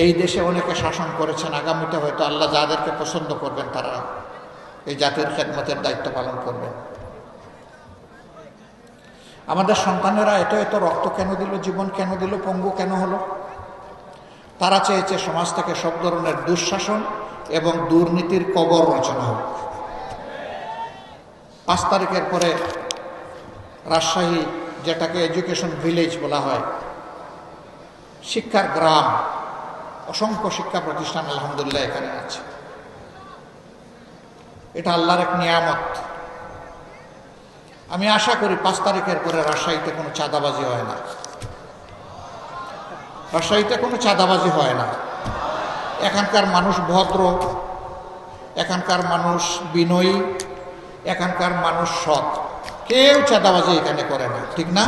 এই দেশে অনেকে শাসন করেছেন, আগামীতে হয়তো আল্লাহ যাদেরকে পছন্দ করবেন তারা এই জাতির খেদমতের দায়িত্ব পালন করবেন। আমাদের সন্তানেরা এত রক্ত কেন দিল, জীবন কেন দিল, পঙ্গু কেন হলো? তারা চেয়েছে সমাজ থেকে সব ধরনের দুঃশাসন এবং দুর্নীতির কবর রচনা হোক। 5 তারিখের পরে রাজশাহী, যেটাকে এডুকেশন ভিলেজ বলা হয়, শিক্ষার গ্রাম, অসংখ্য শিক্ষা প্রতিষ্ঠান আলহামদুলিল্লাহ এখানে আছে। এটা আল্লাহর এক নিয়ামত। আমি আশা করি 5 তারিখের পরে রাজশাহীতে কোনো চাঁদাবাজি হয় না। রাজশাহীতে কোনো চাঁদাবাজি হয় না। এখানকার মানুষ ভদ্র, এখানকার মানুষ বিনয়ী, এখানকার মানুষ সৎ। কেউ চাঁদাবাজি এখানে করে না, ঠিক না?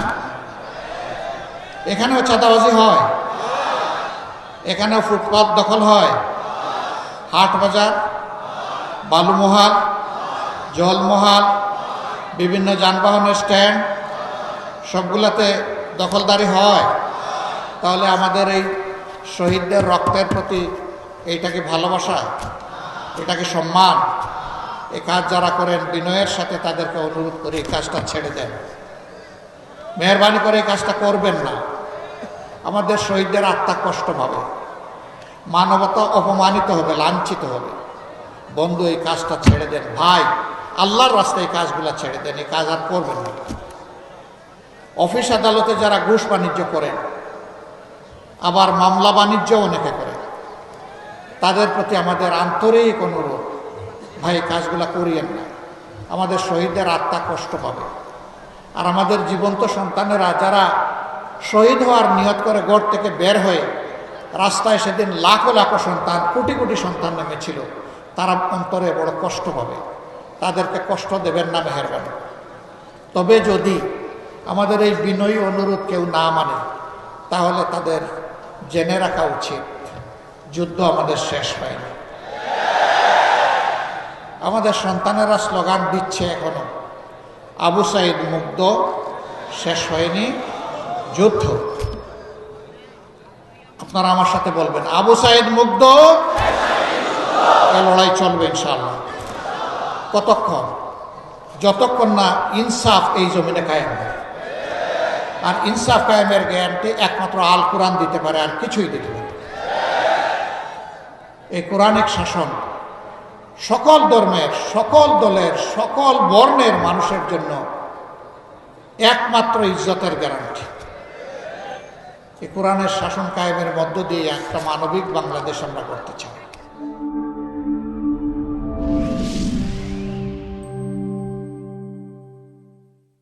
এখানেও চাঁদাবাজি হয়, এখানেও ফুটপাত দখল হয়, হাট বাজার, বালুমহাল, জলমহাল, বিভিন্ন যানবাহনের স্ট্যান্ড, সবগুলাতে দখলদারি হয়। তাহলে আমাদের এই শহীদদের রক্তের প্রতি এইটা কি ভালোবাসা? এটা কি সম্মান? এই কাজ যারা করেন বিনয়ের সাথে তাদেরকে অনুরোধ করে এই কাজটা ছেড়ে দেন, মেহরবানি করে এই কাজটা করবেন না। আমাদের শহীদদের আত্মা কষ্ট পাবে, মানবতা অপমানিত হবে, লাঞ্ছিত হবে। বন্ধু, এই কাজটা ছেড়ে দেন ভাই, আল্লাহর রাস্তায় এই কাজগুলো ছেড়ে দেন, এই কাজ আর করবেন না। অফিস আদালতে যারা ঘুষ বাণিজ্য করেন, আবার মামলা বাণিজ্য অনেকে করে, তাদের প্রতি আমাদের আন্তরিক অনুরোধ, ভাই কাজগুলো করিয়েন না। আমাদের শহীদদের আত্মা কষ্ট পাবে। আর আমাদের জীবন্ত সন্তানেরা যারা শহীদ হওয়ার নিয়ত করে ঘর থেকে বের হয়ে রাস্তায় সেদিন লাখো লাখো সন্তান, কোটি কোটি সন্তান নেমেছিল, তারা অন্তরে বড় কষ্ট পাবে। তাদেরকে কষ্ট দেবেন না মেহেরবানি। তবে যদি আমাদের এই বিনয়ী অনুরোধ কেউ না মানে, তাহলে তাদের জেনে রাখা উচিত যুদ্ধ আমাদের শেষ হয়নি। আমাদের সন্তানেরা স্লোগান দিচ্ছে এখনো, আবু সাইদ মুগ্ধ, শেষ হয়নি যুদ্ধ। আপনারা আমার সাথে বলবেন, আবু সাইদ মুগ্ধ, এই লড়াই চলবে ইনশাআল্লাহ। কতক্ষণ? যতক্ষণ না ইনসাফ এই জমিনে কায়েম হয়। আর ইনসাফ কায়েমের গ্যারান্টি একমাত্র আল কোরআন দিতে পারে, আর কিছুই দিতে পারে। এই কোরআনিক শাসন সকল ধর্মের, সকল দলের, সকল বর্ণের মানুষের জন্য একমাত্র ইজ্জতের গ্যারান্টি। এই কোরআনের শাসন কায়েমের মধ্য দিয়ে একটা মানবিক বাংলাদেশ আমরা করতে চাই।